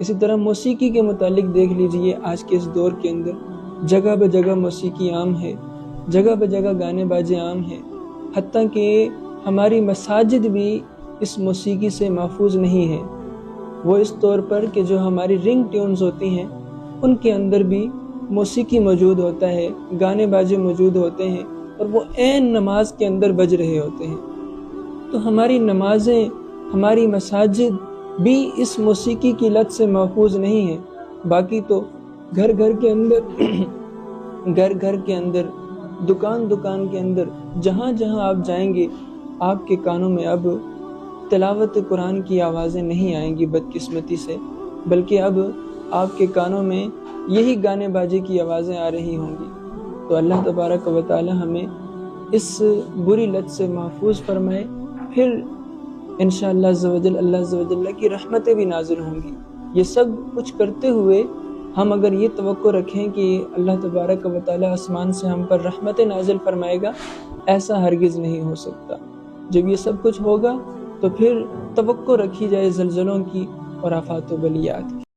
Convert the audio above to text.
اسی طرح موسیقی کے متعلق دیکھ لیجئے، آج کے اس دور کے اندر جگہ بہ جگہ موسیقی عام ہے، جگہ بہ جگہ گانے باجے عام ہیں، حتیٰ کہ ہماری مساجد بھی اس موسیقی سے محفوظ نہیں ہیں۔ وہ اس طور پر کہ جو ہماری رنگ ٹیونز ہوتی ہیں ان کے اندر بھی موسیقی موجود ہوتا ہے، گانے باجے موجود ہوتے ہیں، اور وہ عین نماز کے اندر بج رہے ہوتے ہیں۔ تو ہماری نمازیں، ہماری مساجد بھی اس موسیقی کی لت سے محفوظ نہیں ہیں۔ باقی تو گھر گھر کے اندر گھر گھر کے اندر، دکان دکان کے اندر، جہاں جہاں آپ جائیں گے آپ کے کانوں میں اب تلاوت قرآن کی آوازیں نہیں آئیں گی بدقسمتی سے، بلکہ اب آپ کے کانوں میں یہی گانے باجے کی آوازیں آ رہی ہوں گی۔ تو اللہ تبارک و تعالی ہمیں اس بری لت سے محفوظ فرمائے، پھر انشاءاللہ عزوجل اللہ عزوجل کی رحمتیں بھی نازل ہوں گی۔ یہ سب کچھ کرتے ہوئے ہم اگر یہ توقع رکھیں کہ اللہ تبارک و تعالی آسمان سے ہم پر رحمتیں نازل فرمائے گا، ایسا ہرگز نہیں ہو سکتا۔ جب یہ سب کچھ ہوگا تو پھر توقع رکھی جائے زلزلوں کی اور آفات و بلیات کی۔